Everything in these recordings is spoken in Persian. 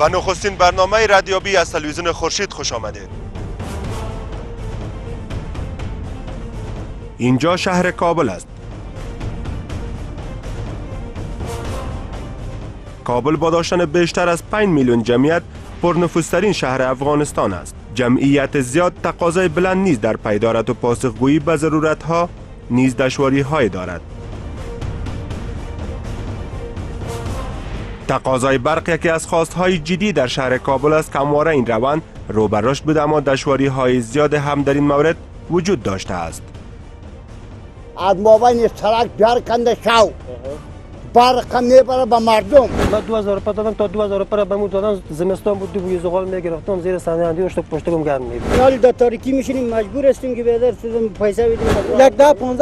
و نخستین برنامه ردیابی از تلویزیون خورشید خوش آمدید. اینجا شهر کابل است. کابل با داشتن بیشتر از 5 میلیون جمعیت پرنفوذترین شهر افغانستان است. جمعیت زیاد تقاضای بلند نیز در پیدارت و پاسخگویی به ضرورت‌ها نیز دشواری‌های دارد. تقاضای برق یکی از خواست‌های جدی در شهر کابل است که همواره این روند رو به رشد بوده، اما دشواری‌های زیاد هم در این مورد وجود داشته است. از مابین سرک جار کنده شو برق میبره به مردم. من 2005 دادم تا 2005 بهمون دادن. زمستان بود دیگه زغال میگرفتم زیر صحنه اندی اشتک پشتم گرم می‌بود. حال در تاریکی میشینیم مجبور هستیم که بدر سیدم پیسه بدیم. یک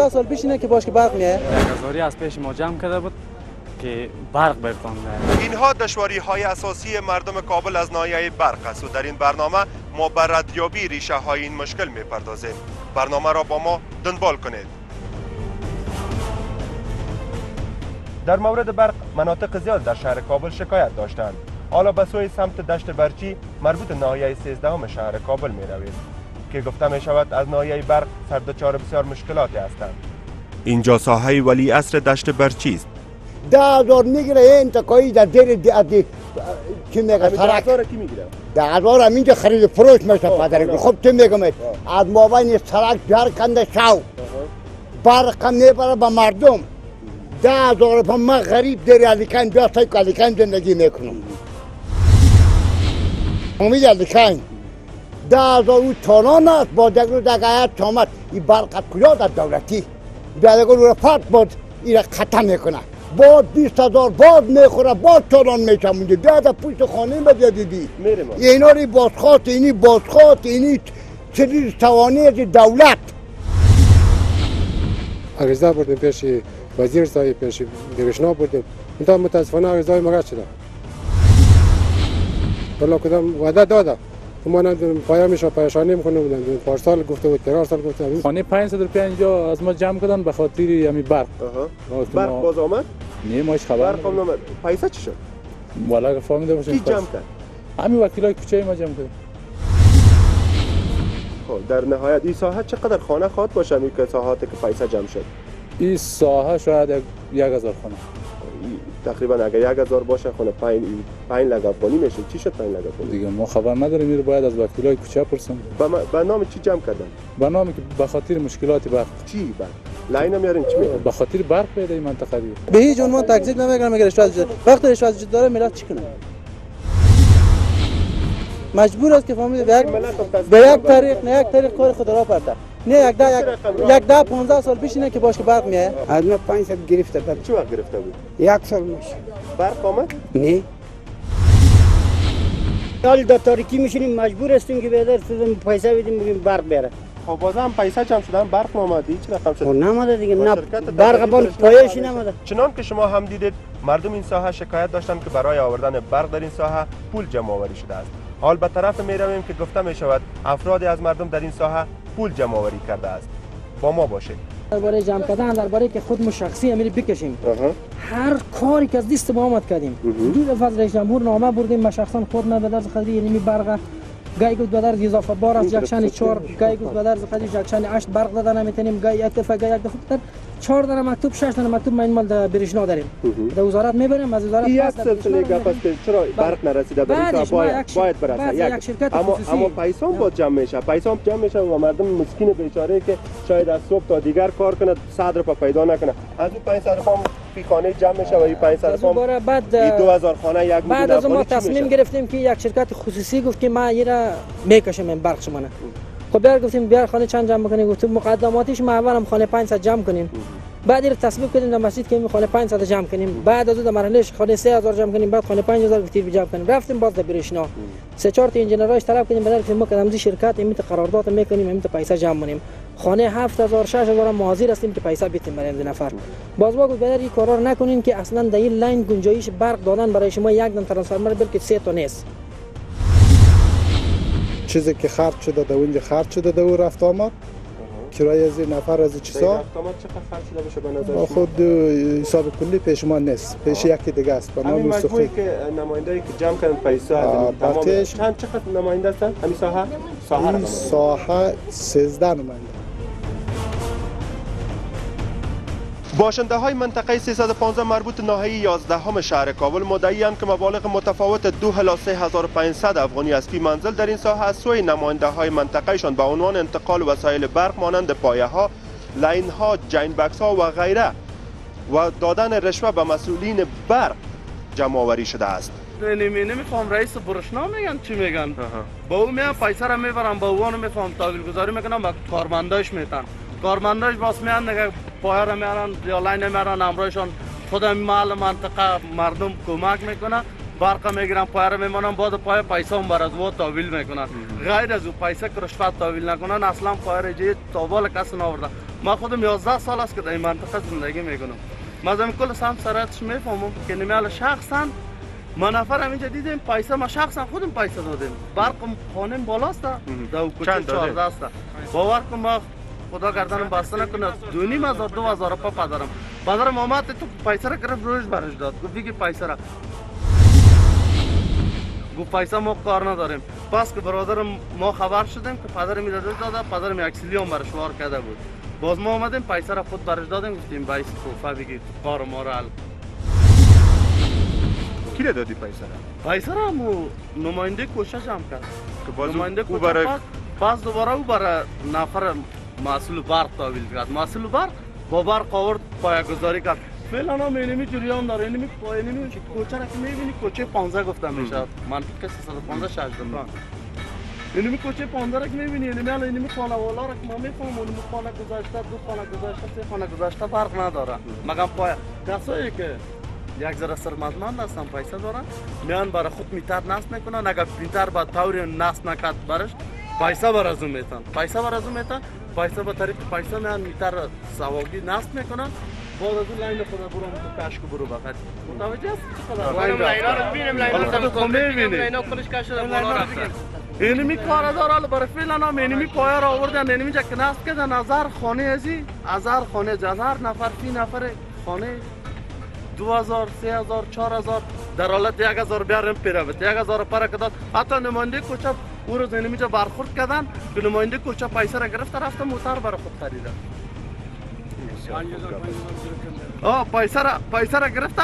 10-15 سال پیش اینه که باش که برق میاد. هزاری از پیش ما جمع کرده بود که برق برتان میاد. اینها دشواری‌های اساسی مردم کابل از ناحیه برق است و در این برنامه ما به ردیابی ریشه‌های این مشکل می‌پردازیم. برنامه را با ما دنبال کنید. در مورد برق مناطق زیاد در شهر کابل شکایت داشتند. حالا به سوی سمت دشت برچی مربوط ناحیه 13 شهر کابل می روید که گفته می شود از ناحیه برق سردچار بسیار مشکلاتی هستند. اینجا ساحه ولی عصر دشت برچی است. 10,000 میگیره این تکایی در دیر چی میگه سرک. 10,000 کی میگیره؟ 10,000 هم اینجا خرید فروش میشه پدر. خب تو میگم از مابین سرک جار کنده شو برق میبره به مردم. 10,000 پا من غریب در علیکن بیا سایک علیکن زندگی میکنم. امید علیکن 10,000 او تانان است با دگرو دگایت چامت این برقت کجا در دولتی بیادگو رو پرد بود این را ختم میکنه. با 20,000 باز میخوره باز تانان میشم اونجا بیاد پوشت خانه بده دیدی اینا ری بازخواست اینی چیزی توانی از دولت. عریضه بردیم پیش وزیر صاحب پیش دیوشنا بردیم. انتا متاسفانه عریضه ما رد شده. والا کدام وعده داده که ما پایامش را پریشانی میکنه بودن. پارسال گفته بود 3 سال گفته بود. خانه 500 روپیه اینجا از ما جمع کردن به خاطر همین برق. برق باز آمد؟ نه ماش خبر. برق هم نامد. پیسه چی شد؟ والا فهمیده باشین. کی جمع کرد؟ همین وکیلای کوچه ما جمع کردن. در نهایت این ساحه چقدر خانه خواهد باشه این که ساحاتی که پیسه جمع شد؟ این ساحه شاید 1,000 خانه. تقریبا اگر 1,000 باشه خانه 5 لک افغانی میشه. چی شد 5 لک افغانی؟ دیگه ما خبر نداریم. میره باید از وکیلای کوچه پرسم. به نام چی جمع کردن؟ به نامی که به خاطر مشکلات برق. چی برق؟ لاین هم یارین چی میگن؟ به خاطر برق پیدا این منطقه دیگه. به هیچ عنوان تکذیب نمیکنم اگر رشوت جد. وقتی رشوت جد داره ملت چی کنه؟ مجبور است که فهمید به یک طریق کار خود را پرده. نه یک 10-15 سال پیش اینه که باش که برق میاد. از ما 500 گرفته بود. چی وقت گرفته بود؟ 1 سال میشه. برق آمد؟ نه. حال در تاریکی میشینیم مجبور هستیم که بدر سیدم پیسه بدیم بگیم برق بره. خب بازم پیسه جمع شدن برق نامدی چه رقم شد؟ خب نماده دیگه نه برق بان پایشی نماده. چنان که شما هم دیدید مردم این ساحه شکایت داشتند که برای آوردن برق در این ساحه پول جمع آوری شده است. حال به طرف می رویم که گفته می شود افرادی از مردم در این ساحه پول جمع آوری کرده است. با ما باشید. درباره جمع کردن درباره که خود ما شخصی امیر بکشیم. هر کاری که از دست ما آمد کردیم. دو دفعه رئیس جمهور نامه بردیم ما شخصا خود ما به درز خدری یعنی برق گای گفت به درز اضافه بار از جکشن 4 گای گفت به درز خدری جکشن 8 برق دادن نمیتونیم گای یک دفعه 4 تا مکتوب 6 تا مکتوب ما این مال در برشنا داریم. در وزارت میبریم از وزارت یک سلسله گپ است که چرا برق نرسیده به این باید برسه یک شرکت اما پیسه هم باید جمع میشه. پیسه هم جمع میشه و مردم مسکین بیچاره که شاید از صبح تا دیگر کار کنه 100 روپیه پیدا نکنه از اون 500 روپیه فی خانه جمع میشه و این 500 روپیه بعد 2000 خانه 1 میلیون. بعد از ما تصمیم گرفتیم که یک شرکت خصوصی گفت که ما ایرا میکشم این برق شما. خب بیار گفتیم بیار خانه چند جمع بکنیم. گفتیم مقدماتش ما اول هم خانه 500 جمع کنیم. بعد این تصمیم کردیم در مسجد که خانه 500 جمع کنیم. بعد از اون در مرحلهش خانه 3000 جمع کنیم. بعد خانه 5000 گفتیم جمع کنیم. رفتیم باز در برشنا 3-4 تا انجینراش طلب کردیم بدر که ما کدام شرکت ایمیت قرارداد میکنیم ایمیت پیسه جمع کنیم. خانه 7000 6000 هم حاضر هستیم که پیسه بدیم برای این نفر. باز ما گفت بدر این کارا رو نکنین که اصلا در این لاین گنجایش برق دادن برای شما یک دم ترانسفورمر بلکه 3 تا نیست. چیزی که خرج شده در اونجا خرج شده در او رفت آمد کرایه از نفر از چیزا اقدامات چقدر خرج شده باشه به نظر شما؟ خود حساب کلی پیش ما نیست، پیش یکی دیگه است. به همین نام مجموعی سخی که نماینده‌ای که جمع کردن پیسه تمام بخشش. چقدر نماینده هستن همین ساحه این ساحه 13 نماینده. باشنده های منطقه 315 مربوط ناحیه 11 شهر کابل مدعی اند که مبالغ متفاوت 2 الی 3500 افغانی از فی منزل در این ساحه از سوی نماینده های منطقهشان به عنوان انتقال وسایل برق مانند پایه ها، لاین ها، جین بکس ها و غیره و دادن رشوه به مسئولین برق جمع آوری شده است. نمیفهم رئیس برشنا میگن چی میگن. با او میام پیسه را میبرم، با اون میفهم تحویل گذاری میکنم، با کارمنداش میتن. کارمنداش باز میان نگه پایه را میارن یا لاین میارن، امروزشان خود محل منطقه مردم کمک میکنن، برق میگیرن، پایه را میمانن، بعد پایه پیسه هم بر از او تحویل میکنن. غیر از او پیسه که رشوت تحویل نکنن اصلا پایه را جای تابال کسی نآورده. ما خودم 11 سال است که در این منطقه زندگی میکنم. ما از کل سم سراتش میفهمم که نمیال شخصا ما نفر همینجا دیدیم پیسه، ما شخصا خودم پیسه دادیم. برقم خانه بالاست، در کوچه 14 است. باور کن ما خدا گردنم بسته نکنه 2500 2000 روپیه پدرم آمد تو پیسه را گرفت روش برش داد، گفت دیگه پیسه را گفت پیسه ما کار نداریم. پس که برادرم ما خبر شدیم که پدرم میداده داده، پدرم یک سیلیون برش وار کرده بود. باز ما آمدیم پیسه را خود برش دادیم، گفتیم بایست توفه بگی کار ما را حل. کی را دادی پیسه را؟ پیسه را نماینده کوشش هم کرد که باز نماینده او برای باز دوباره او برای نفر مسئول برق تحویل کرد. مسئول برق با برق آورد پایه‌گذاری کرد. فعلا هم اینمی جریان داره. اینمی کوچه را که میبینی کوچه 15 گفته میشه، منطقه 315 شهردار. اینمی کوچه 15 را که میبینی، اینمی خانوالا را که ما میفهمم، اونمی خانه گذاشته، دو خانه گذاشته، سه خانه گذاشته، فرق نداره. مگم پایه کسایی که یک ذره ثروتمند هستن پیسه دارن میان برای خود میتر نصب میکنن، اگر پرینتر با طوری نصب نکرد برش پیسه بر از اون میتن، پیسه به طریق پیسه میان میتر سواگی نصب میکنن، بعد از اون لاین خدا برو تو کشک برو بخاطر متوجه است چقدر لاینا رو ببینیم، لاینا خودش کش شده بالا رفته. اینمی کار داره برای فعلا هم اینمی پایه را آوردن، اینمی جا که نصب کردن 1000 خانه ازی 1000 خانه 1000 نفر فی نفر خانه 2000 3000 4000 در حالت 1000 بیارم پیرابط 1000 پر کداد. حتی نماینده کوچه او روز اینجا برخورد کردن که نماینده کوچه پیسه را گرفت رفت موتر برای خود خریده. پیسه را گرفته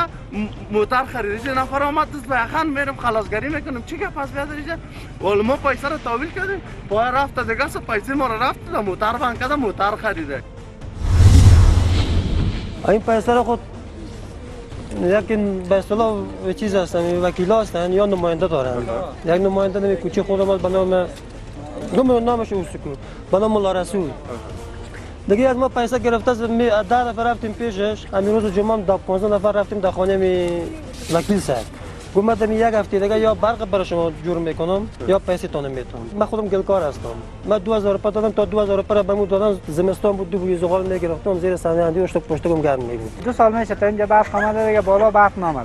موتر خریده. نفر آمد دست به اخن میرم خلاصگری میکنم چی که پس بیاد ریجه ولی ما پیسه را تحویل کردیم، پای رفت دیگه سه پیسه ما را رفت موتر بند کرده موتر خریده. این پیسه را خود یکی به اصطلاح چیز هستن، وکیل هستن یا نماینده دارن. یک نماینده نمی کوچه خودم به نام نامش اوسکو به نام مولا رسول. دیگه از ما پیسه گرفته از 10 نفر رفتیم پیشش، همین روز جمعه هم 15 نفر رفتیم در خانه وکیل صاحب. گفتم یک هفته دیگه یا برق برای شما جور میکنم یا پیسه تون میتونم. من خودم گلکار هستم. من 2000 روپیه دادم تا 2000 روپیه بهمون دادن. زمستان بود 2 بوی زغال میگرفتم زیر صندلی اندی پشتم گرم میبود. 2 سال میشه تا اینجا برق آمده دیگه بالا برق نامد.